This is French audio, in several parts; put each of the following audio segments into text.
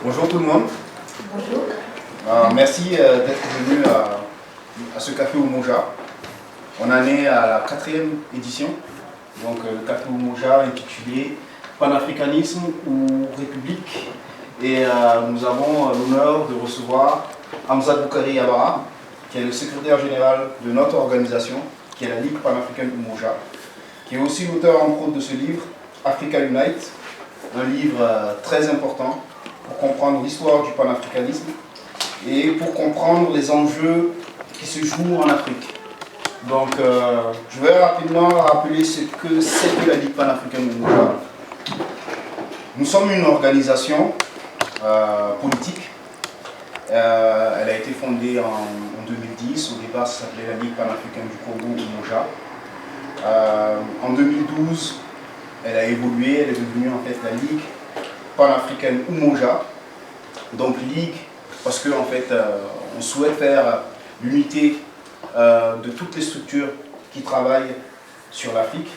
Bonjour tout le monde. Bonjour. Merci d'être venu à ce café Umoja. On en est à la 4e édition. Donc le café Umoja intitulé Panafricanisme ou République. Et nous avons l'honneur de recevoir Hamza Boukari Yabara, qui est le secrétaire général de notre organisation, qui est la Ligue panafricaine Umoja, qui est aussi l'auteur entre autres de ce livre, Africa Unite, un livre très important pour comprendre l'histoire du panafricanisme et pour comprendre les enjeux qui se jouent en Afrique. Donc je vais rapidement rappeler ce que c'est que la Ligue panafricaine Umoja. Nous sommes une organisation politique. Elle a été fondée en 2010. Au départ, ça s'appelait la Ligue panafricaine du Congo Umoja. En 2012, elle a évolué, elle est devenue en fait la Ligue panafricaine Umoja. Donc Ligue, parce qu'en fait, on souhaite faire l'unité de toutes les structures qui travaillent sur l'Afrique,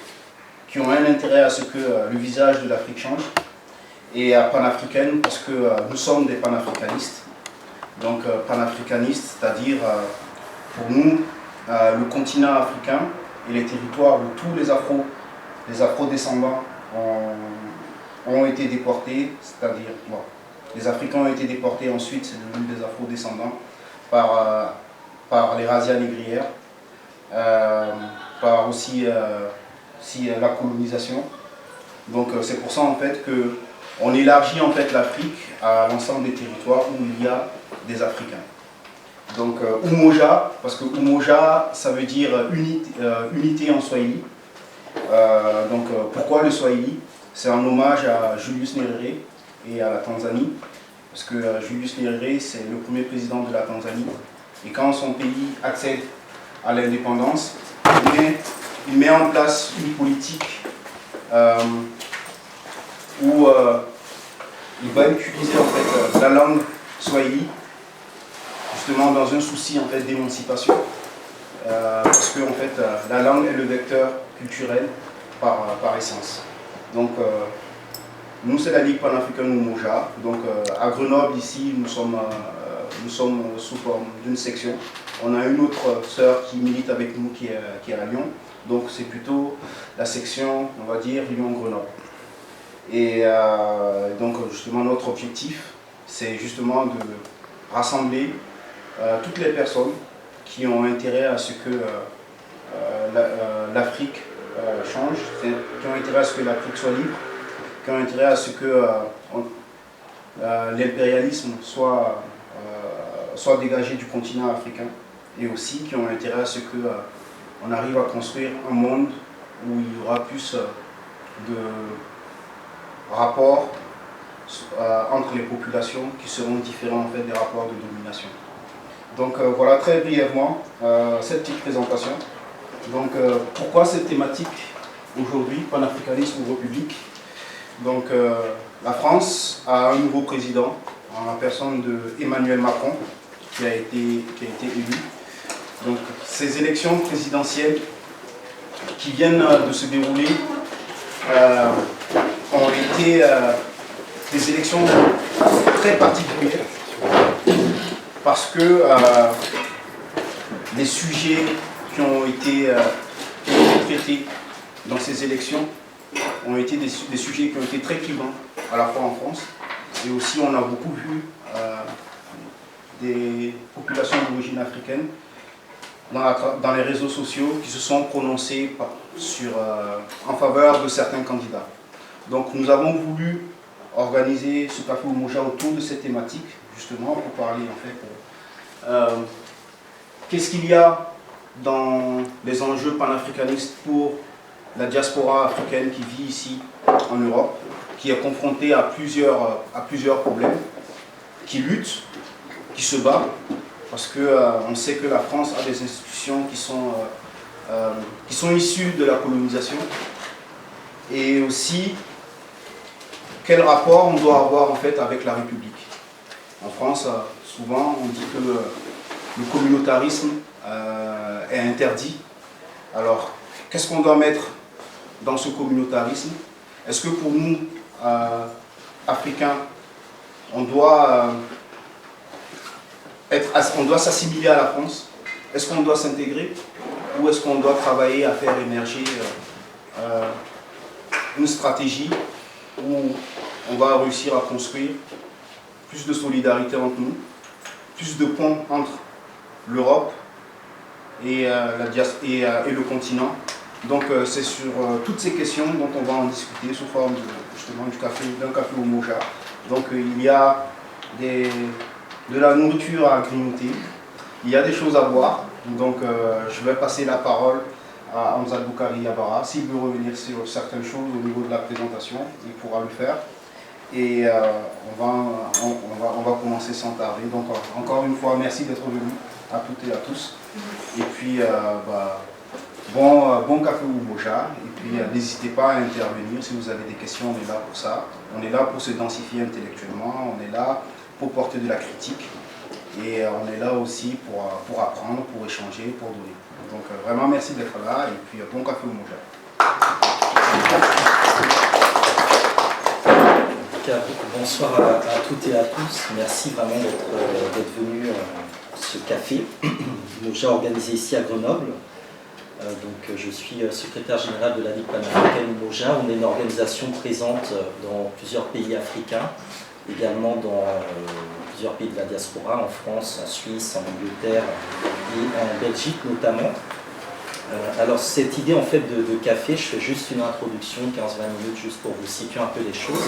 qui ont un intérêt à ce que le visage de l'Afrique change. Et panafricaine, parce que nous sommes des panafricanistes. Donc panafricanistes, c'est-à-dire pour nous, le continent africain et les territoires où tous les afro-descendants ont été déportés, c'est-à-dire les Africains ont été déportés, ensuite c'est devenu des afro-descendants par les razzias négrières, par aussi la colonisation. Donc c'est pour ça en fait que on élargit en fait l'Afrique à l'ensemble des territoires où il y a des Africains. Donc Umoja, parce que Umoja ça veut dire unité en Swahili. Donc pourquoi le Swahili? C'est un hommage à Julius Nyerere et à la Tanzanie, parce que Julius Nyerere c'est le premier président de la Tanzanie, et quand son pays accède à l'indépendance, il met en place une politique où il va utiliser en fait la langue Swahili, justement dans un souci en fait d'émancipation, parce que en fait la langue est le vecteur culturel par essence. Donc nous c'est la Ligue panafricaine Umoja. Donc à Grenoble ici nous sommes sous forme d'une section. On a une autre sœur qui milite avec nous qui est à Lyon. Donc c'est plutôt la section, on va dire, Lyon-Grenoble. Et donc justement notre objectif c'est justement de rassembler toutes les personnes qui ont intérêt à ce que l'Afrique change, qui ont intérêt à ce que l'Afrique soit libre, qui ont intérêt à ce que l'impérialisme soit dégagé du continent africain, et aussi qui ont intérêt à ce que on arrive à construire un monde où il y aura plus de rapports entre les populations qui seront différents en fait des rapports de domination. Donc voilà très brièvement cette petite présentation. Donc pourquoi cette thématique aujourd'hui, panafricanisme ou république? Donc la France a un nouveau président en la personne de Emmanuel Macron qui a été élu. Donc ces élections présidentielles qui viennent de se dérouler ont été des élections très particulières parce que les sujets qui ont été traités dans ces élections ont été des sujets qui ont été très clivants à la fois en France, et aussi on a beaucoup vu des populations d'origine africaine dans les réseaux sociaux qui se sont prononcés en faveur de certains candidats. Donc nous avons voulu organiser ce café Umoja autour de cette thématique, justement pour parler en fait qu'est-ce qu'il y a dans les enjeux panafricanistes pour la diaspora africaine qui vit ici en Europe, qui est confrontée à plusieurs problèmes, qui lutte, qui se bat, parce qu'on sait que la France a des institutions qui sont issues de la colonisation, et aussi quel rapport on doit avoir en fait avec la République. En France, souvent on dit que le communautarisme est interdit. Alors, qu'est-ce qu'on doit mettre dans ce communautarisme? Est-ce que pour nous, Africains, on doit s'assimiler à la France? Est-ce qu'on doit s'intégrer? Ou est-ce qu'on doit travailler à faire émerger une stratégie où on va réussir à construire plus de solidarité entre nous, plus de ponts entre l'Europe et le continent? Donc c'est sur toutes ces questions dont on va en discuter sous forme justement d'un café au moja. Donc il y a de la nourriture à grignoter, il y a des choses à boire. Donc je vais passer la parole à Hamza Boukari Yabara. S'il veut revenir sur certaines choses au niveau de la présentation, il pourra le faire. Et on va commencer sans tarder. Donc encore une fois, merci d'être venu à toutes et à tous. Et puis bon café ou moja. Et puis n'hésitez pas à intervenir si vous avez des questions, on est là pour ça. On est là pour se densifier intellectuellement, on est là pour porter de la critique. Et on est là aussi pour apprendre, pour échanger, pour donner. Donc vraiment merci d'être là et puis bon café au moja. Bonsoir à toutes et à tous. Merci vraiment d'être venus à ce café moja organisé ici à Grenoble. Donc, je suis secrétaire général de la Ligue panafricaine moja. On est une organisation présente dans plusieurs pays africains, également dans plusieurs pays de la diaspora, en France, en Suisse, en Angleterre et en Belgique notamment. Alors cette idée en fait de café, je fais juste une introduction, 15-20 minutes juste pour vous situer un peu les choses.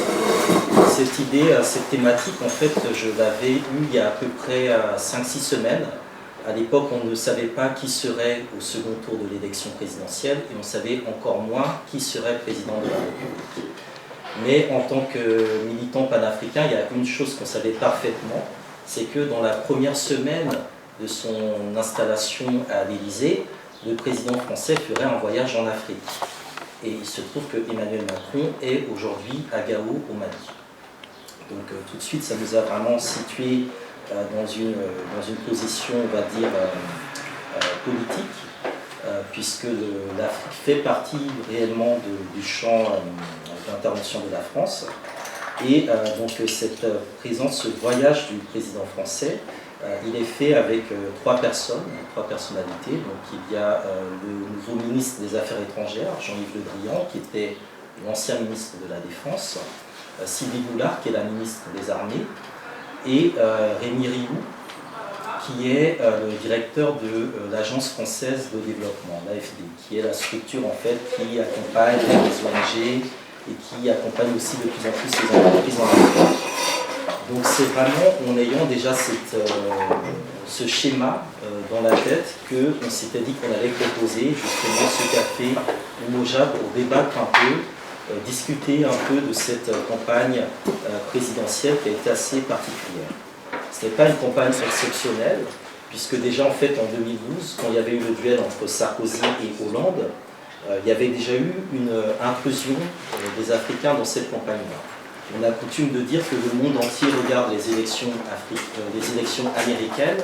Cette idée, cette thématique en fait, je l'avais eue il y a à peu près 5-6 semaines. À l'époque, on ne savait pas qui serait au second tour de l'élection présidentielle et on savait encore moins qui serait président de la République. Mais en tant que militant panafricain, il y a une chose qu'on savait parfaitement, c'est que dans la première semaine de son installation à l'Élysée, le président français ferait un voyage en Afrique. Et il se trouve que Emmanuel Macron est aujourd'hui à Gao, au Mali. Donc tout de suite, ça nous a vraiment situés dans une position, on va dire, politique, puisque l'Afrique fait partie réellement du champ d'intervention de la France. Et donc cette présence, ce voyage du président français, il est fait avec trois personnalités. Donc il y a le nouveau ministre des Affaires étrangères, Jean-Yves Le Drian, qui était l'ancien ministre de la Défense, Sylvie Goulard, qui est la ministre des Armées, et Rémi Rioux, qui est le directeur de l'Agence française de développement, l'AFD, qui est la structure en fait qui accompagne les ONG et qui accompagne aussi de plus en plus les entreprises en Afrique. Donc c'est vraiment en ayant déjà ce schéma dans la tête qu'on s'était dit qu'on allait proposer justement ce café au moja pour débattre un peu, discuter un peu de cette campagne présidentielle qui a été assez particulière. Ce n'est pas une campagne exceptionnelle, puisque déjà en fait en 2012, quand il y avait eu le duel entre Sarkozy et Hollande, il y avait déjà eu une intrusion des Africains dans cette campagne-là. On a coutume de dire que le monde entier regarde les élections américaines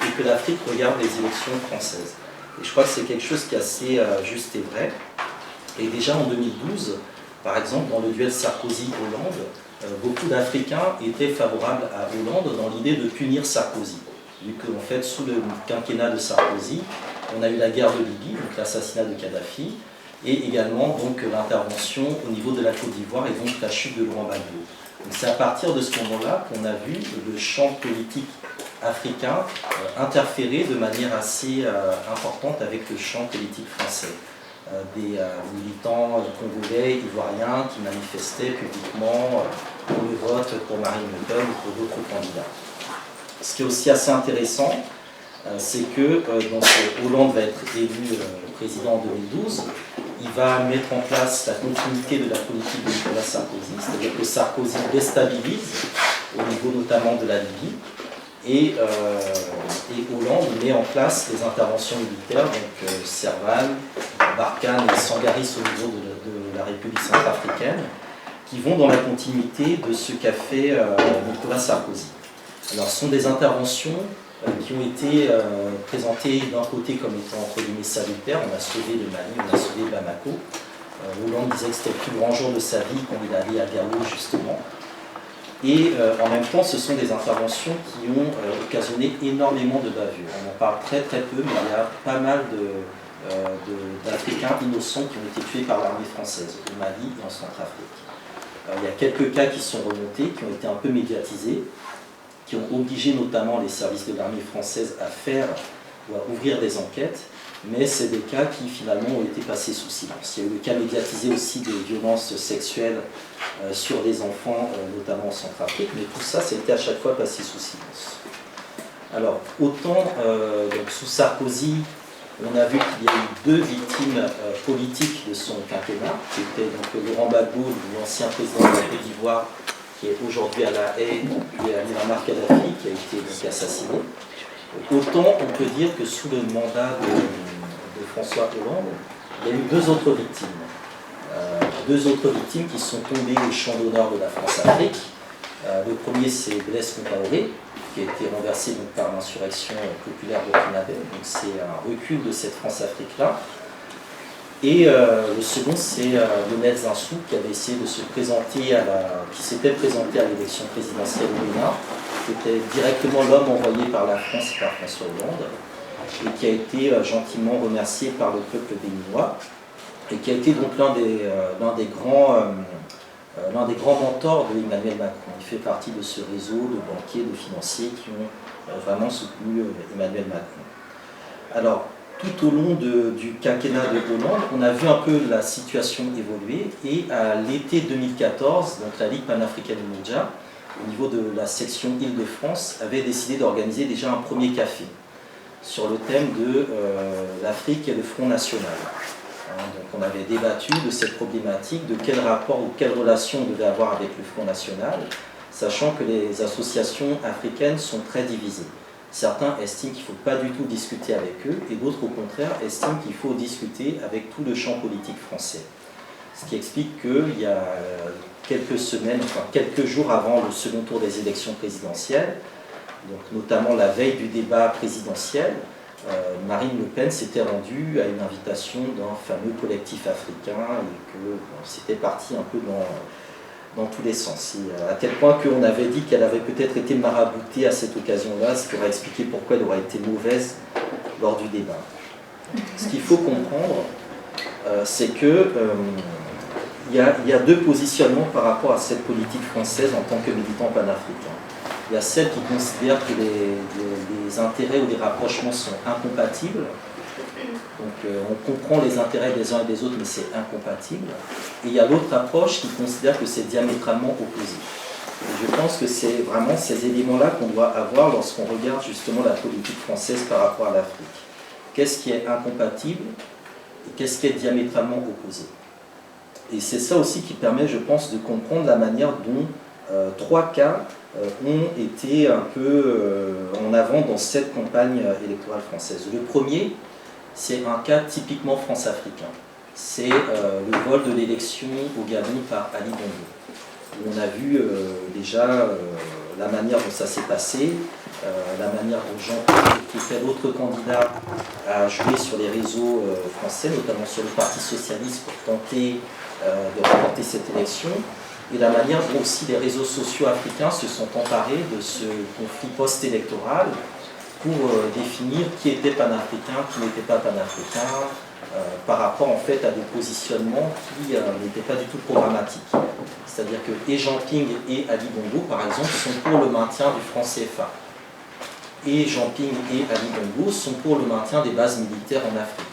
et que l'Afrique regarde les élections françaises. Et je crois que c'est quelque chose qui est assez juste et vrai. Et déjà en 2012, par exemple, dans le duel Sarkozy-Hollande, beaucoup d'Africains étaient favorables à Hollande dans l'idée de punir Sarkozy. Vu qu'en fait, sous le quinquennat de Sarkozy, on a eu la guerre de Libye, donc l'assassinat de Kadhafi, et également donc l'intervention au niveau de la Côte d'Ivoire et donc la chute de Laurent Gbagbo. C'est à partir de ce moment-là qu'on a vu le champ politique africain interférer de manière assez importante avec le champ politique français. Des militants congolais, ivoiriens qui manifestaient publiquement pour le vote pour Marine Le Pen ou pour d'autres candidats. Ce qui est aussi assez intéressant, c'est que Hollande va être élu président en 2012, il va mettre en place la continuité de la politique de Nicolas Sarkozy, c'est-à-dire que Sarkozy déstabilise au niveau notamment de la Libye, et Hollande met en place des interventions militaires, donc Serval, Barkhane et Sangaris au niveau de la République centrafricaine, qui vont dans la continuité de ce qu'a fait Nicolas Sarkozy. Alors ce sont des interventions qui ont été présentées d'un côté comme étant entre guillemets salutaires. On a sauvé le Mali, on a sauvé Bamako. Hollande disait que c'était le plus grand jour de sa vie quand il allait à Gao justement. Et en même temps, ce sont des interventions qui ont occasionné énormément de bavures. On en parle très très peu, mais il y a pas mal d'Africains innocents qui ont été tués par l'armée française au Mali et en Centrafrique. Il y a quelques cas qui sont remontés, qui ont été un peu médiatisés, qui ont obligé notamment les services de l'armée française à faire ou à ouvrir des enquêtes, mais c'est des cas qui finalement ont été passés sous silence. Il y a eu le cas médiatisé aussi des violences sexuelles sur des enfants, notamment en Centrafrique, mais tout ça, c'était à chaque fois passé sous silence. Alors, autant donc, sous Sarkozy, on a vu qu'il y a eu 2 victimes politiques de son quinquennat, qui étaient donc Laurent Gbagbo, l'ancien président de la Côte d'Ivoire, qui est aujourd'hui à La Haye, et à Muammar Kadhafi, qui a été donc assassiné. Autant on peut dire que sous le mandat de François Hollande, il y a eu 2 autres victimes. 2 autres victimes qui sont tombées au champ d'honneur de la France-Afrique. Le premier, c'est Blaise Compaoré, qui a été renversé donc, par l'insurrection populaire burkinabé. Donc c'est un recul de cette France-Afrique-là. Et le second, c'est Lionel Zinsou, qui avait essayé de se présenter qui s'était présenté à l'élection présidentielle au Bénin, qui était directement l'homme envoyé par la France et par François Hollande, et qui a été gentiment remercié par le peuple béninois, et qui a été donc l'un des grands mentors de Emmanuel Macron. Il fait partie de ce réseau de banquiers, de financiers qui ont vraiment soutenu Emmanuel Macron. Alors, tout au long du quinquennat de Hollande, on a vu un peu la situation évoluer, et à l'été 2014, donc la Ligue panafricaine Umoja, au niveau de la section Île-de-France, avait décidé d'organiser déjà un premier café sur le thème de l'Afrique et le Front National. Donc on avait débattu de cette problématique, de quel rapport ou quelle relation on devait avoir avec le Front National, sachant que les associations africaines sont très divisées. Certains estiment qu'il ne faut pas du tout discuter avec eux, et d'autres au contraire estiment qu'il faut discuter avec tout le champ politique français. Ce qui explique qu'il y a quelques semaines, enfin quelques jours avant le second tour des élections présidentielles, donc notamment la veille du débat présidentiel, Marine Le Pen s'était rendue à une invitation d'un fameux collectif africain, et que c'était parti un peu dans tous les sens. Et à tel point qu'on avait dit qu'elle avait peut-être été maraboutée à cette occasion-là, ce qui aurait expliqué pourquoi elle aurait été mauvaise lors du débat. Ce qu'il faut comprendre, c'est que il y a 2 positionnements par rapport à cette politique française en tant que militant panafricain. Il y a celle qui considère que les intérêts ou les rapprochements sont incompatibles. Donc on comprend les intérêts des uns et des autres, mais c'est incompatible. Et il y a l'autre approche qui considère que c'est diamétralement opposé. Et je pense que c'est vraiment ces éléments-là qu'on doit avoir lorsqu'on regarde justement la politique française par rapport à l'Afrique. Qu'est-ce qui est incompatible et qu'est-ce qui est diamétralement opposé. Et c'est ça aussi qui permet, je pense, de comprendre la manière dont 3 cas ont été un peu en avant dans cette campagne électorale française. Le premier, c'est un cas typiquement france-africain. C'est le vol de l'élection au Gabon par Ali Bongo. On a vu déjà la manière dont ça s'est passé, la manière dont Jean-Pierre, qui était l'autre candidat, a joué sur les réseaux français, notamment sur le Parti Socialiste, pour tenter de remporter cette élection, et la manière dont aussi les réseaux sociaux africains se sont emparés de ce conflit post-électoral pour définir qui était panafricain, qui n'était pas panafricain, par rapport en fait à des positionnements qui n'étaient pas du tout programmatiques. C'est-à-dire que et Jean Ping et Ali Bongo, par exemple, sont pour le maintien du franc CFA. Et Jean Ping et Ali Bongo sont pour le maintien des bases militaires en Afrique.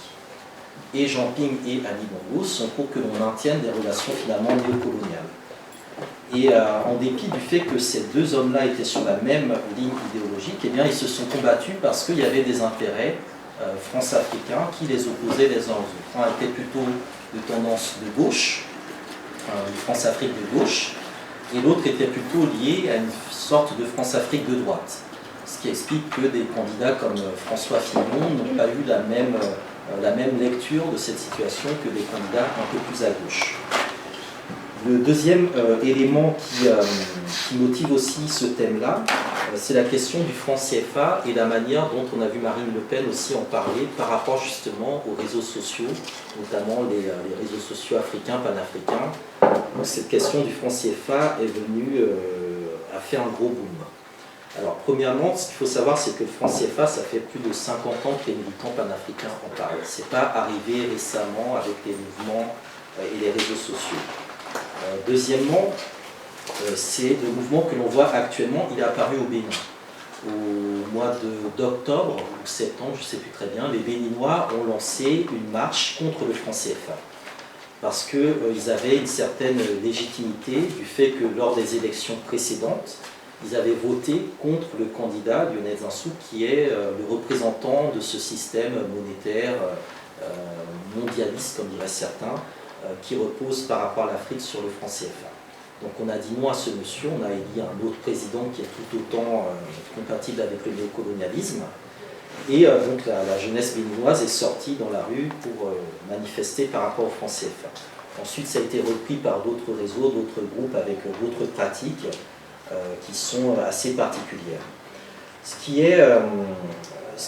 Et Jean Ping et Ali Bongo sont pour que l'on maintienne des relations finalement néocoloniales. Et en dépit du fait que ces 2 hommes-là étaient sur la même ligne idéologique, eh bien, ils se sont combattus parce qu'il y avait des intérêts france-africains qui les opposaient les uns aux autres. Un était plutôt de tendance de gauche, France-Afrique de gauche, et l'autre était plutôt lié à une sorte de France-Afrique de droite. Ce qui explique que des candidats comme François Fillon n'ont pas eu la même lecture de cette situation que des candidats un peu plus à gauche. Le deuxième élément qui motive aussi ce thème-là, c'est la question du franc CFA et la manière dont on a vu Marine Le Pen aussi en parler par rapport justement aux réseaux sociaux, notamment les réseaux sociaux africains, panafricains. Donc cette question du franc CFA est venue fait un gros boom. Alors, premièrement, ce qu'il faut savoir, c'est que le franc CFA, ça fait plus de 50 ans que les militants panafricains en parlent. Ce n'est pas arrivé récemment avec les mouvements et les réseaux sociaux. Deuxièmement, c'est le mouvement que l'on voit actuellement, il est apparu au Bénin. Au mois d'octobre ou septembre, je ne sais plus très bien, les Béninois ont lancé une marche contre le franc CFA. Parce qu'ils avaient une certaine légitimité du fait que lors des élections précédentes, ils avaient voté contre le candidat Lionel Zinsou, qui est le représentant de ce système monétaire mondialiste, comme diraient certains, qui repose par rapport à l'Afrique sur le franc CFA. Donc on a dit non à ce monsieur, on a élu un autre président qui est tout autant compatible avec le néocolonialisme. Et donc la jeunesse béninoise est sortie dans la rue pour manifester par rapport au franc CFA. Ensuite, ça a été repris par d'autres réseaux, d'autres groupes avec d'autres pratiques qui sont assez particulières. Ce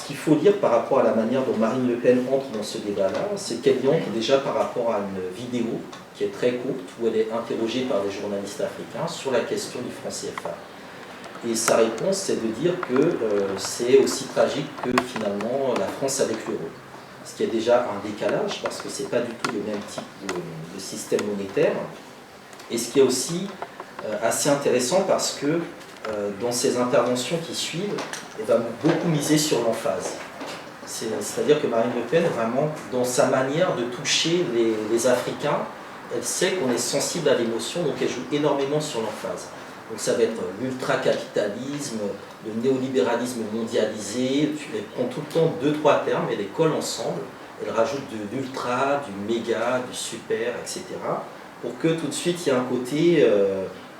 qu'il faut dire par rapport à la manière dont Marine Le Pen entre dans ce débat-là, c'est qu'elle y entre déjà par rapport à une vidéo qui est très courte, où elle est interrogée par des journalistes africains sur la question du franc CFA. Et sa réponse, c'est de dire que c'est aussi tragique que finalement la France avec l'euro. Ce qui est déjà un décalage, parce que ce n'est pas du tout le même type de système monétaire. Et ce qui est aussi assez intéressant, parce que dans ces interventions qui suivent, elle va beaucoup miser sur l'emphase. C'est-à-dire que Marine Le Pen, vraiment, dans sa manière de toucher les Africains, elle sait qu'on est sensible à l'émotion, donc elle joue énormément sur l'emphase. Donc ça va être l'ultra-capitalisme, le néolibéralisme mondialisé, elle prend tout le temps 2-3 termes, elle les colle ensemble, elle rajoute de l'ultra, du méga, du super, etc. pour que tout de suite il y ait un côté,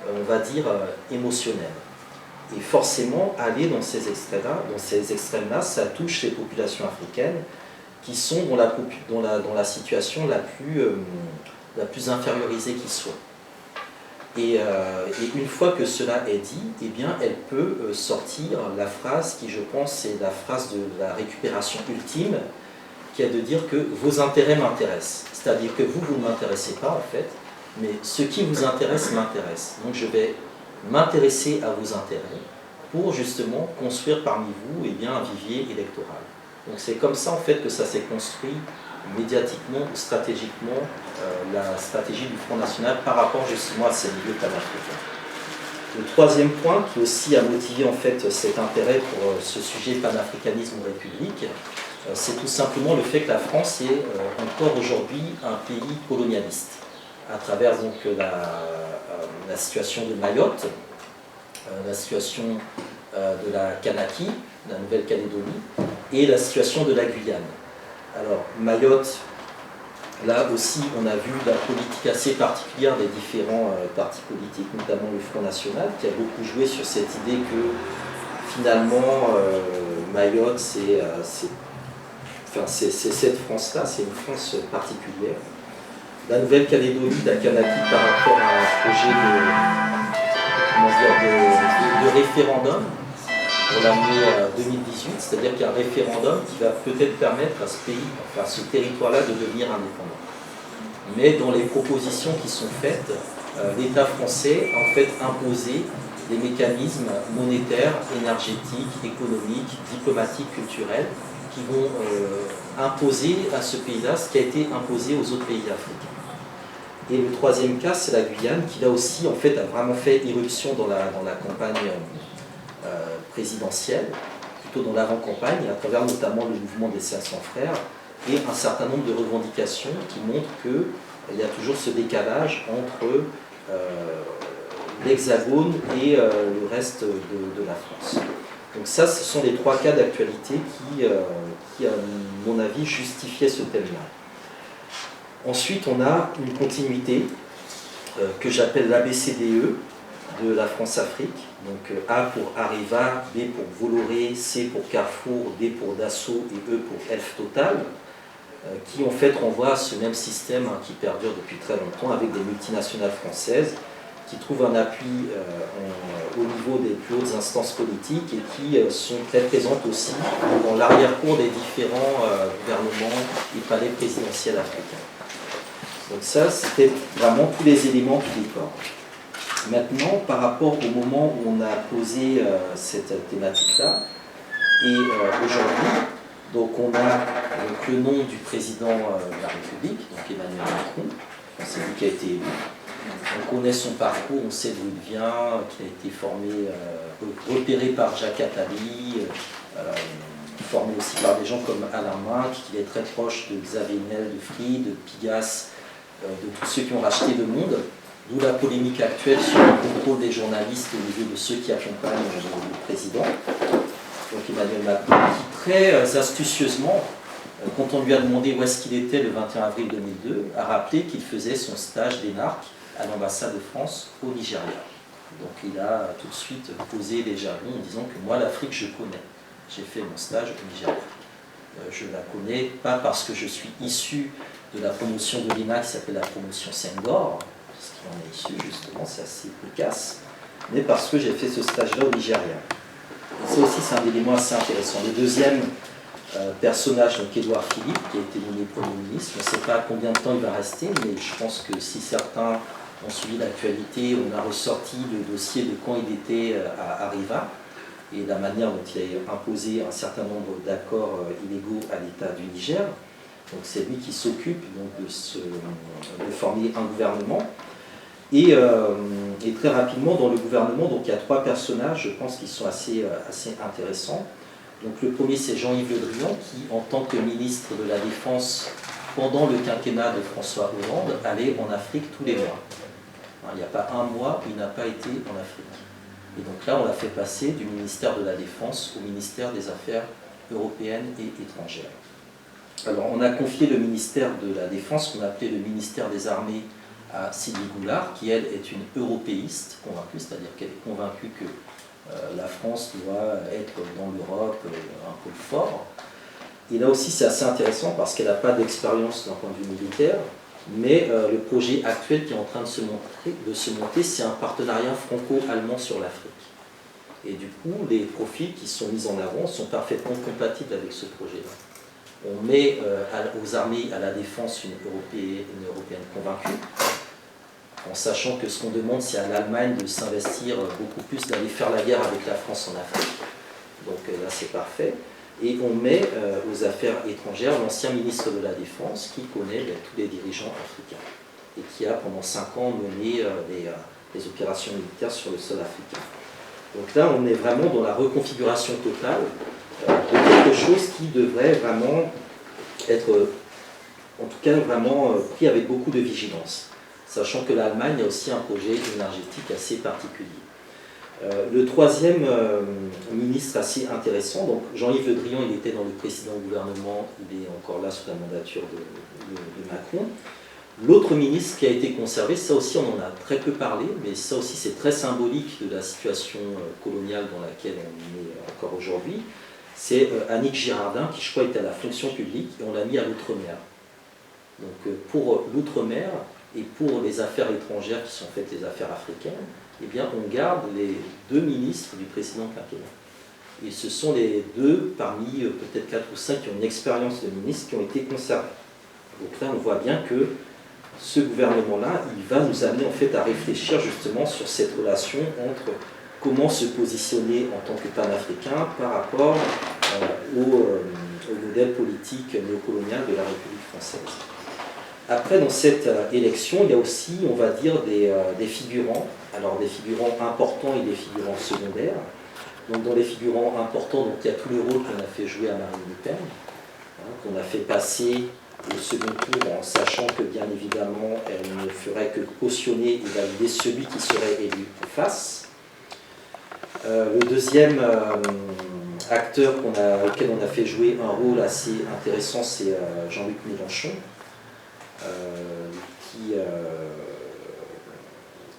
on va dire, émotionnel. Et forcément, aller dans ces extrêmes-là, ça touche les populations africaines qui sont dans la situation la plus infériorisée qui soit. Et une fois que cela est dit, eh bien, elle peut sortir la phrase qui, je pense, est la phrase de la récupération ultime, qui est de dire que vos intérêts m'intéressent. C'est-à-dire que vous ne m'intéressez pas, en fait, mais ce qui vous intéresse m'intéresse. Donc je vais m'intéresser à vos intérêts pour justement construire parmi vous un vivier électoral. Donc c'est comme ça, en fait, que ça s'est construit médiatiquement ou stratégiquement la stratégie du Front National par rapport justement à ces milieux panafricains. Le troisième point qui aussi a motivé en fait cet intérêt pour ce sujet panafricanisme ou république, c'est tout simplement le fait que la France est encore aujourd'hui un pays colonialiste, à travers donc la situation de Mayotte, la situation de la Kanaki, de la Nouvelle-Calédonie, et la situation de la Guyane. Alors Mayotte, là aussi on a vu la politique assez particulière des différents partis politiques, notamment le Front National, qui a beaucoup joué sur cette idée que finalement Mayotte c'est cette France-là, c'est une France particulière. La Nouvelle-Calédonie, la Kanaki, par rapport à un projet de référendum pour l'année 2018, c'est-à-dire qu'il y a un référendum qui va peut-être permettre à ce pays, enfin à ce territoire-là, de devenir indépendant. Mais dans les propositions qui sont faites, l'État français a en fait imposé des mécanismes monétaires, énergétiques, économiques, diplomatiques, culturels, qui vont imposer à ce pays-là ce qui a été imposé aux autres pays africains. Et le troisième cas, c'est la Guyane, qui là aussi en fait a vraiment fait irruption dans la campagne présidentielle, plutôt dans l'avant-campagne, à travers notamment le mouvement des 500 frères, et un certain nombre de revendications qui montrent qu'il y a toujours ce décalage entre l'Hexagone et le reste de la France. Donc ça, ce sont les trois cas d'actualité qui, à mon avis, justifiaient ce thème-là. Ensuite, on a une continuité que j'appelle l'ABCDE de la France-Afrique. Donc A pour Areva, B pour Bolloré, C pour Carrefour, D pour Dassault et E pour Elf Total, qui en fait renvoient à ce même système qui perdure depuis très longtemps avec des multinationales françaises qui trouvent un appui au niveau des plus hautes instances politiques et qui sont très présentes aussi dans l'arrière-cour des différents gouvernements et palais présidentiels africains. Donc ça, c'était vraiment tous les éléments du décor. Maintenant, par rapport au moment où on a posé cette thématique-là, et aujourd'hui, donc on a donc, le nom du président de la République, donc Emmanuel Macron, c'est lui qui a été élu. On connaît son parcours, on sait d'où il vient, qu'il a été formé, repéré par Jacques Attali, formé aussi par des gens comme Alain Minc, qu'il est très proche de Xavier Niel, de Fried, de Pigasse, de tous ceux qui ont racheté le monde. D'où la polémique actuelle sur le contrôle des journalistes au niveau de ceux qui accompagnent le président. Donc Emmanuel Macron, qui très astucieusement, quand on lui a demandé où est-ce qu'il était le 21 avril 2002, a rappelé qu'il faisait son stage d'énarque à l'ambassade de France au Nigeria. Donc il a tout de suite posé les jalons en disant que moi l'Afrique je connais. J'ai fait mon stage au Nigeria. Je la connais pas parce que je suis issu de la promotion de l'INA qui s'appelle la promotion Senghor, parce qu'il en est issu justement, c'est assez cocasse, mais parce que j'ai fait ce stage-là au Nigeria. Et ça aussi c'est un élément assez intéressant. Le deuxième personnage, donc Édouard Philippe, qui a été nommé Premier ministre, on ne sait pas combien de temps il va rester, mais je pense que si certains ont suivi l'actualité, on a ressorti le dossier de quand il était à Arriva, et la manière dont il a imposé un certain nombre d'accords illégaux à l'État du Niger. Donc c'est lui qui s'occupe de former un gouvernement. Et très rapidement, dans le gouvernement, donc, il y a trois personnages, je pense, qui sont assez intéressants. Donc, le premier, c'est Jean-Yves Le Drian, qui, en tant que ministre de la Défense, pendant le quinquennat de François Hollande, allait en Afrique tous les mois. Il n'y a pas un mois où il n'a pas été en Afrique. Et donc là, on l'a fait passer du ministère de la Défense au ministère des Affaires européennes et étrangères. Alors, on a confié le ministère de la Défense, qu'on appelait le ministère des Armées, à Sylvie Goulard, qui, elle, est une européiste convaincue, c'est-à-dire qu'elle est convaincue que la France doit être dans l'Europe un peu fort. Et là aussi, c'est assez intéressant parce qu'elle n'a pas d'expérience d'un point de vue militaire, mais le projet actuel qui est en train de se monter, c'est un partenariat franco-allemand sur l'Afrique. Et du coup, les profils qui sont mis en avant sont parfaitement compatibles avec ce projet-là. On met aux armées, à la défense, une Européenne convaincue, en sachant que ce qu'on demande, c'est à l'Allemagne de s'investir beaucoup plus, d'aller faire la guerre avec la France en Afrique. Donc là, c'est parfait. Et on met aux affaires étrangères l'ancien ministre de la Défense qui connaît tous les dirigeants africains et qui a pendant 5 ans mené des opérations militaires sur le sol africain. Donc là, on est vraiment dans la reconfiguration totale de quelque chose qui devrait vraiment être, en tout cas, vraiment pris avec beaucoup de vigilance, sachant que l'Allemagne a aussi un projet énergétique assez particulier. Le troisième ministre assez intéressant, donc Jean-Yves Le Drian, il était dans le précédent gouvernement, il est encore là sous la mandature de Macron. L'autre ministre qui a été conservé, ça aussi on en a très peu parlé, mais ça aussi c'est très symbolique de la situation coloniale dans laquelle on est encore aujourd'hui, c'est Annick Girardin, qui je crois était à la fonction publique, et on l'a mis à l'outre-mer. Donc pour l'outre-mer et pour les affaires étrangères qui sont faites les affaires africaines, eh bien, on garde les deux ministres du précédent quinquennat. Et ce sont les deux, parmi peut-être 4 ou 5 qui ont une expérience de ministre, qui ont été conservés. Donc là, on voit bien que ce gouvernement-là, il va nous amener en fait à réfléchir justement sur cette relation entre comment se positionner en tant que panafricain par rapport au modèle politique néocolonial de la République française. Après, dans cette élection, il y a aussi, on va dire, des figurants. Alors, des figurants importants et des figurants secondaires. Donc, dans les figurants importants, donc, il y a tous les rôles qu'on a fait jouer à Marine Le Pen, qu'on a fait passer au second tour en sachant que, bien évidemment, elle ne ferait que cautionner et valider celui qui serait élu en face. Le deuxième acteur auquel on a fait jouer un rôle assez intéressant, c'est Jean-Luc Mélenchon.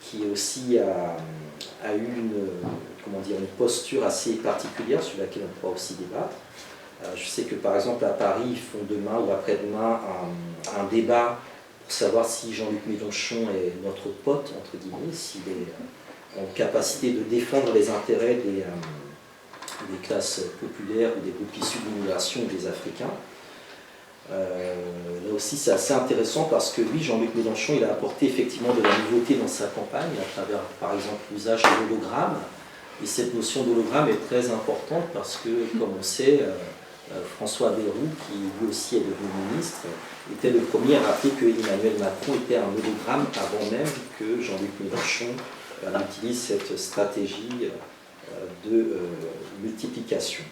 Qui aussi a eu une posture assez particulière sur laquelle on pourra aussi débattre. Je sais que par exemple à Paris, ils font demain ou après-demain un débat pour savoir si Jean-Luc Mélenchon est notre pote, entre guillemets, s'il est en capacité de défendre les intérêts des classes populaires ou des groupes issus de l'immigration ou des Africains. Là aussi, c'est assez intéressant parce que oui, Jean-Luc Mélenchon, il a apporté effectivement de la nouveauté dans sa campagne, à travers, par exemple, l'usage de l'hologramme. Et cette notion d'hologramme est très importante parce que, comme on sait, François Bayrou, qui lui aussi est devenu ministre, était le premier à rappeler que Emmanuel Macron était un hologramme avant même que Jean-Luc Mélenchon utilise cette stratégie de multiplication.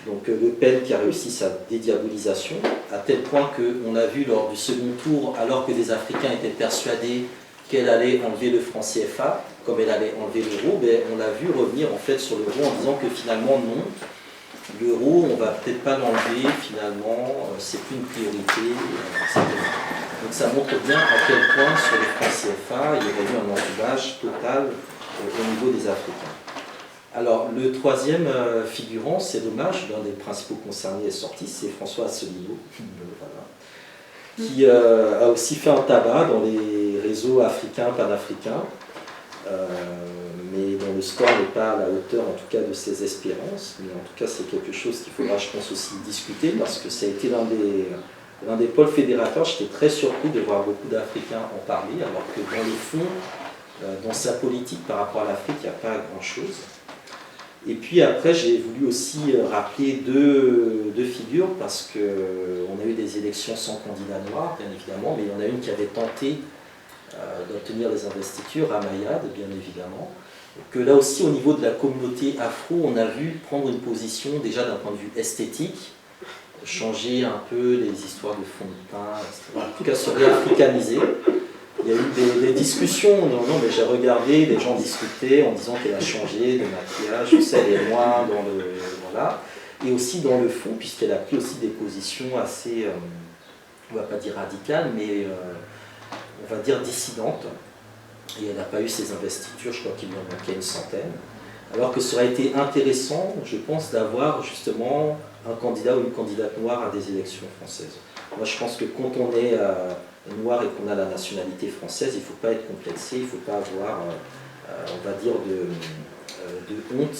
Donc Le Pen qui a réussi sa dédiabolisation, à tel point qu'on a vu lors du second tour, alors que les Africains étaient persuadés qu'elle allait enlever le franc CFA, comme elle allait enlever l'euro, on l'a vu revenir en fait sur l'euro en disant que finalement non, l'euro on va peut-être pas l'enlever, finalement c'est plus une priorité, etc. Donc ça montre bien à quel point sur le franc CFA il y aurait eu un enrubage total au niveau des Africains. Alors le troisième figurant, c'est dommage, l'un des principaux concernés est sorti, c'est François Asselineau, qui a aussi fait un tabac dans les réseaux africains, panafricains, mais dont le score n'est pas à la hauteur en tout cas de ses espérances, mais en tout cas c'est quelque chose qu'il faudra je pense aussi discuter parce que ça a été l'un des pôles fédérateurs. J'étais très surpris de voir beaucoup d'Africains en parler alors que dans le fond, dans sa politique par rapport à l'Afrique, il n'y a pas grand chose. Et puis après, j'ai voulu aussi rappeler deux figures parce qu'on a eu des élections sans candidat noir, bien évidemment, mais il y en a une qui avait tenté d'obtenir les investitures, Ramayad, bien évidemment. Que là aussi, au niveau de la communauté afro, on a vu prendre une position déjà d'un point de vue esthétique, changer un peu les histoires de fond de teint, etc. En tout cas, se réafricaniser. Il y a eu des discussions, non, mais j'ai regardé, les gens discutaient en disant qu'elle a changé de maquillage, je sais, elle est moins dans le... Voilà. Et aussi dans le fond, puisqu'elle a pris aussi des positions assez, on ne va pas dire radicales, mais on va dire dissidentes. Et elle n'a pas eu ses investitures, je crois qu'il lui en manquait une centaine. Alors que ça aurait été intéressant, je pense, d'avoir justement un candidat ou une candidate noire à des élections françaises. Moi, je pense que quand on est noir et qu'on a la nationalité française, il ne faut pas être complexé, il ne faut pas avoir, on va dire, de honte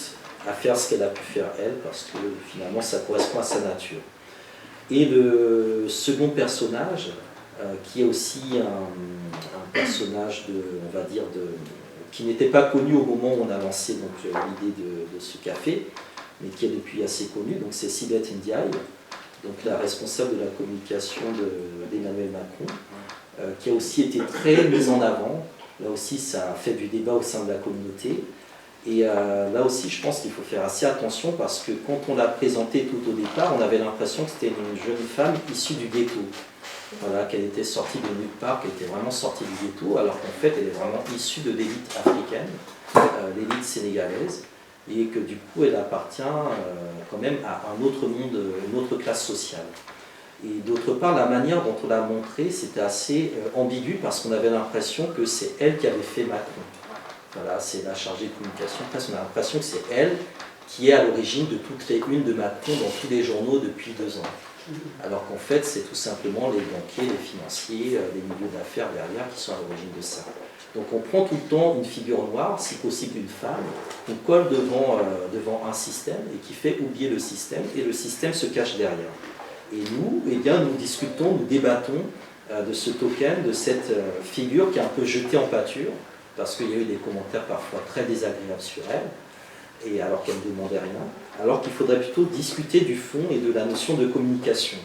à faire ce qu'elle a pu faire elle, parce que finalement, ça correspond à sa nature. Et le second personnage, qui est aussi un personnage on va dire, qui n'était pas connu au moment où on a lancé l'idée de ce café, mais qui est depuis assez connu, donc c'est Sibeth Ndiaye, donc la responsable de la communication d'Emmanuel Macron, qui a aussi été très mise en avant. Là aussi, ça a fait du débat au sein de la communauté. Et là aussi, je pense qu'il faut faire assez attention parce que quand on l'a présentée tout au départ, on avait l'impression que c'était une jeune femme issue du ghetto. Voilà, qu'elle était sortie de nulle part, qu'elle était vraiment sortie du ghetto, alors qu'en fait, elle est vraiment issue de l'élite africaine, l'élite sénégalaise, et que du coup, elle appartient quand même à un autre monde, une autre classe sociale. Et d'autre part, la manière dont on l'a montré, c'était assez ambigu parce qu'on avait l'impression que c'est elle qui avait fait Macron. Voilà, c'est la chargée de communication. Presque on a l'impression que c'est elle qui est à l'origine de toutes les unes de Macron dans tous les journaux depuis 2 ans. Alors qu'en fait, c'est tout simplement les banquiers, les financiers, les milieux d'affaires derrière qui sont à l'origine de ça. Donc on prend tout le temps une figure noire, si possible une femme, qu'on colle devant un système et qui fait oublier le système, et le système se cache derrière. Et nous, eh bien, nous discutons, nous débattons de ce token, de cette figure qui est un peu jetée en pâture, parce qu'il y a eu des commentaires parfois très désagréables sur elle, et alors qu'elle ne demandait rien, alors qu'il faudrait plutôt discuter du fond et de la notion de communication.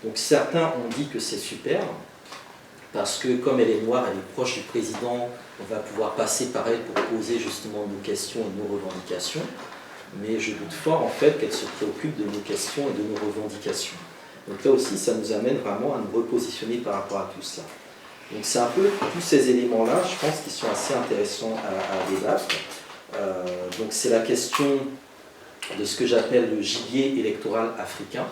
Donc certains ont dit que c'est super, parce que comme elle est noire, elle est proche du président, on va pouvoir passer par elle pour poser justement nos questions et nos revendications, mais je doute fort en fait qu'elle se préoccupe de nos questions et de nos revendications. Donc là aussi, ça nous amène vraiment à nous repositionner par rapport à tout ça. Donc c'est un peu tous ces éléments-là, je pense, qui sont assez intéressants à débattre. Donc c'est la question de ce que j'appelle le gibier électoral africain,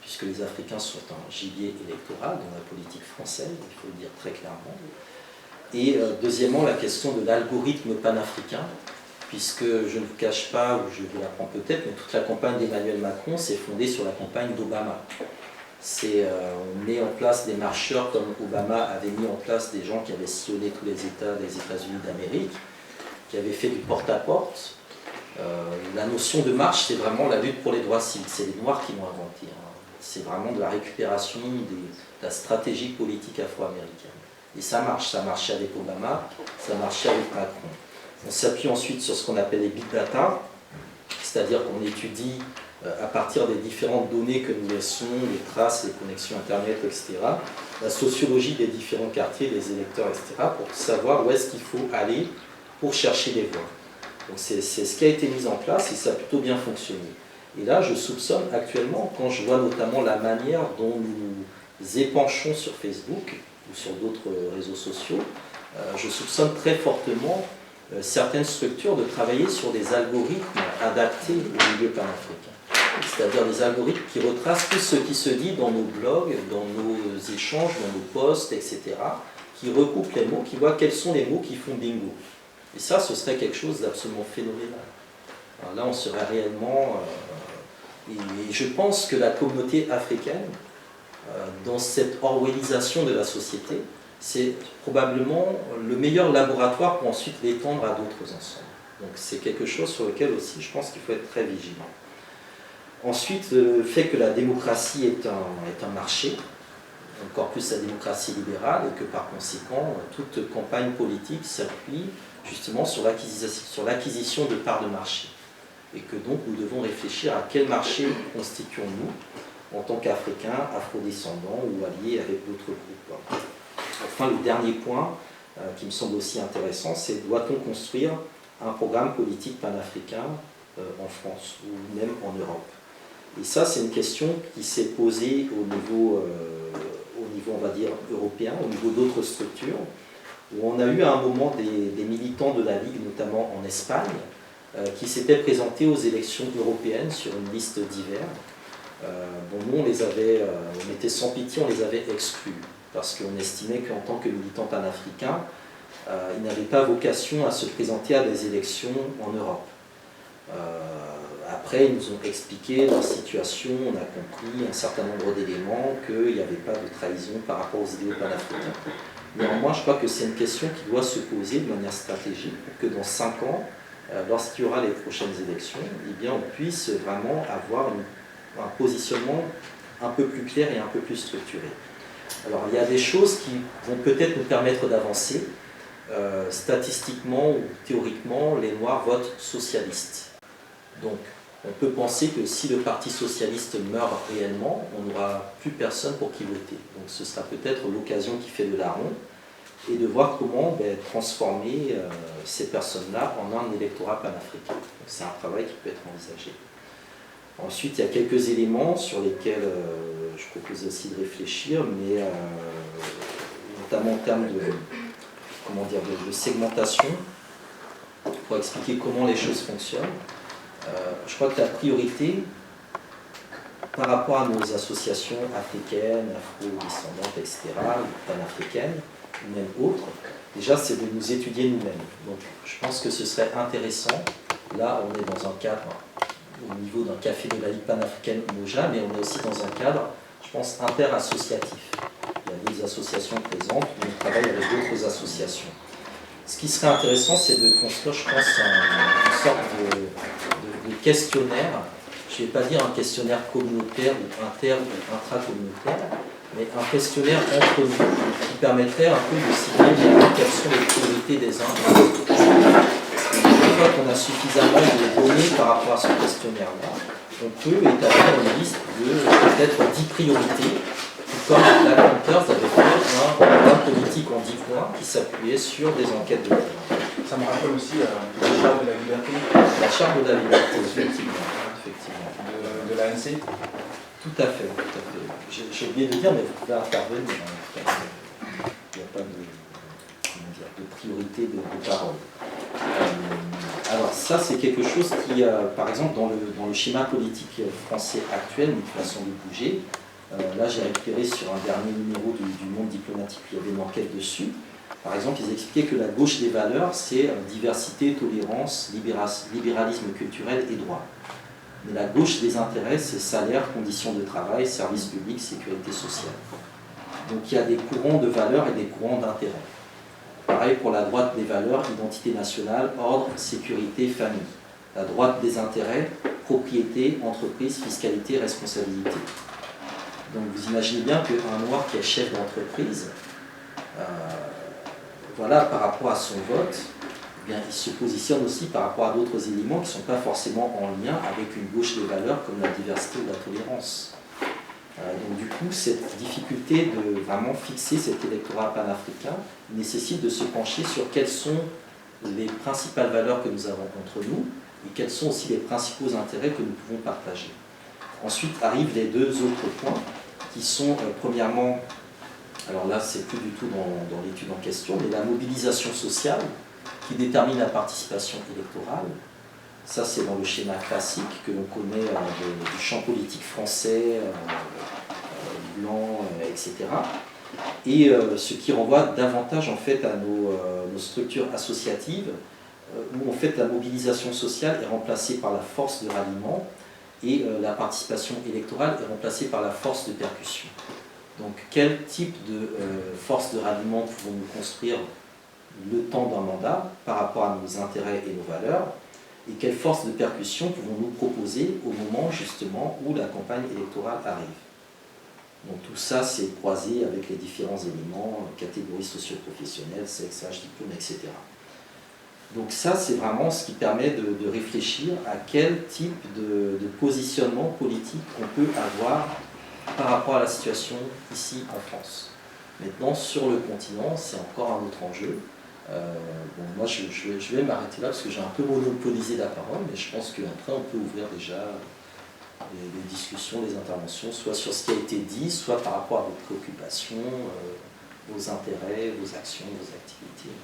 puisque les Africains sont un gibier électoral dans la politique française, il faut le dire très clairement. Et deuxièmement, la question de l'algorithme panafricain, puisque je ne vous cache pas, ou je vous l'apprends peut-être, mais toute la campagne d'Emmanuel Macron s'est fondée sur la campagne d'Obama. On met en place des marcheurs comme Obama avait mis en place des gens qui avaient sillonné tous les États des États-Unis d'Amérique, qui avaient fait du porte-à-porte. La notion de marche, c'est vraiment la lutte pour les droits civiques. C'est les Noirs qui l'ont inventé. C'est vraiment de la récupération de la stratégie politique afro-américaine. Et ça marchait avec Obama, ça marchait avec Macron. On s'appuie ensuite sur ce qu'on appelle les big data, c'est-à-dire qu'on étudie à partir des différentes données que nous laissons, les traces, les connexions Internet, etc., la sociologie des différents quartiers, des électeurs, etc., pour savoir où est-ce qu'il faut aller pour chercher les voix. Donc c'est ce qui a été mis en place et ça a plutôt bien fonctionné. Et là, je soupçonne actuellement, quand je vois notamment la manière dont nous épanchons sur Facebook ou sur d'autres réseaux sociaux, je soupçonne très fortement certaines structures de travailler sur des algorithmes adaptés au milieu panafricain. C'est-à-dire des algorithmes qui retracent tout ce qui se dit dans nos blogs, dans nos échanges, dans nos posts, etc., qui recoupent les mots, qui voient quels sont les mots qui font bingo. Et ça, ce serait quelque chose d'absolument phénoménal. Alors là, on serait réellement... et je pense que la communauté africaine, dans cette orwellisation de la société, c'est probablement le meilleur laboratoire pour ensuite l'étendre à d'autres ensembles. Donc c'est quelque chose sur lequel aussi je pense qu'il faut être très vigilant. Ensuite, le fait que la démocratie est un marché, encore plus la démocratie libérale, et que par conséquent, toute campagne politique s'appuie justement sur l'acquisition de parts de marché. Et que donc nous devons réfléchir à quel marché constituons-nous en tant qu'Africains, afrodescendants ou alliés avec d'autres groupes. Enfin, le dernier point qui me semble aussi intéressant, c'est doit-on construire un programme politique panafricain en France ou même en Europe? Et ça, c'est une question qui s'est posée au niveau, on va dire, européen, au niveau d'autres structures, où on a eu à un moment des militants de la Ligue, notamment en Espagne, qui s'étaient présentés aux élections européennes sur une liste divers. Bon, nous, on était sans pitié, on les avait exclus, parce qu'on estimait qu'en tant que militants panafricains, ils n'avaient pas vocation à se présenter à des élections en Europe. Après, ils nous ont expliqué leur situation, on a compris un certain nombre d'éléments, qu'il n'y avait pas de trahison par rapport aux idéaux panafricains. Néanmoins, je crois que c'est une question qui doit se poser de manière stratégique pour que dans 5 ans, lorsqu'il y aura les prochaines élections, eh bien, on puisse vraiment avoir un positionnement un peu plus clair et un peu plus structuré. Alors, il y a des choses qui vont peut-être nous permettre d'avancer. Statistiquement ou théoriquement, les Noirs votent socialiste. Donc, on peut penser que si le Parti socialiste meurt réellement, on n'aura plus personne pour qui voter. Donc, ce sera peut-être l'occasion qui fait de larron et de voir comment transformer ces personnes-là en un électorat panafricain. C'est un travail qui peut être envisagé. Ensuite, il y a quelques éléments sur lesquels je propose aussi de réfléchir, mais notamment en termes de segmentation, pour expliquer comment les choses fonctionnent. Je crois que la priorité, par rapport à nos associations africaines, afro-descendantes, etc., ou panafricaines, ou même autres, déjà c'est de nous étudier nous-mêmes. Donc je pense que ce serait intéressant, là on est dans un cadre au niveau d'un café de la Ligue panafricaine Moja, mais on est aussi dans un cadre, je pense, interassociatif. Il y a des associations présentes, mais on travaille avec d'autres associations. Ce qui serait intéressant, c'est de construire, je pense, une sorte de questionnaire. Je ne vais pas dire un questionnaire communautaire ou inter ou intracommunautaire, mais un questionnaire entre nous qui permettrait un peu de cibler quelles sont les priorités des uns et des autres. Une fois qu'on a suffisamment de données par rapport à ce questionnaire-là, on peut établir une liste de peut-être 10 priorités, comme la Hunters avait fait un programme politique en 10 points qui s'appuyait sur des enquêtes de terrain. Ça me rappelle aussi la charte de la liberté. La charte de la liberté, effectivement. De l'ANC. Tout à fait, tout à fait. J'ai oublié de dire, mais vous pouvez intervenir. Il n'y a pas de priorité de parole. Alors ça, c'est quelque chose qui, par exemple, dans le schéma politique français actuel, une façon de bouger, là j'ai récupéré sur un dernier numéro du Monde diplomatique, il y avait une enquête dessus. Par exemple, ils expliquaient que la gauche des valeurs, c'est diversité, tolérance, libéralisme culturel et droit. Mais la gauche des intérêts, c'est salaire, conditions de travail, services publics, sécurité sociale. Donc il y a des courants de valeurs et des courants d'intérêts. Pareil pour la droite des valeurs, identité nationale, ordre, sécurité, famille. La droite des intérêts, propriété, entreprise, fiscalité, responsabilité. Donc vous imaginez bien qu'un noir qui est chef d'entreprise, voilà, par rapport à son vote, eh bien, il se positionne aussi par rapport à d'autres éléments qui ne sont pas forcément en lien avec une gauche des valeurs comme la diversité ou la tolérance. Donc du coup, cette difficulté de vraiment fixer cet électorat panafricain nécessite de se pencher sur quelles sont les principales valeurs que nous avons entre nous et quels sont aussi les principaux intérêts que nous pouvons partager. Ensuite arrivent les deux autres points qui sont premièrement, alors là c'est plus du tout dans l'étude en question, mais la mobilisation sociale qui détermine la participation électorale. Ça, c'est dans le schéma classique que l'on connaît du champ politique français, blanc, etc. Et ce qui renvoie davantage en fait à nos structures associatives, où en fait la mobilisation sociale est remplacée par la force de ralliement et la participation électorale est remplacée par la force de percussion. Donc, quel type de force de ralliement pouvons-nous construire le temps d'un mandat par rapport à nos intérêts et nos valeurs? Et quelle force de percussion pouvons-nous proposer au moment justement où la campagne électorale arrive? Donc tout ça, c'est croisé avec les différents éléments, catégories socio-professionnelles, sexe, âge, diplôme, etc. Donc ça, c'est vraiment ce qui permet de réfléchir à quel type de positionnement politique on peut avoir par rapport à la situation ici en France. Maintenant, sur le continent, c'est encore un autre enjeu. Bon, moi je vais m'arrêter là parce que j'ai un peu monopolisé la parole, mais je pense qu'après on peut ouvrir déjà les discussions, les interventions, soit sur ce qui a été dit, soit par rapport à vos préoccupations, vos intérêts, vos actions, vos activités.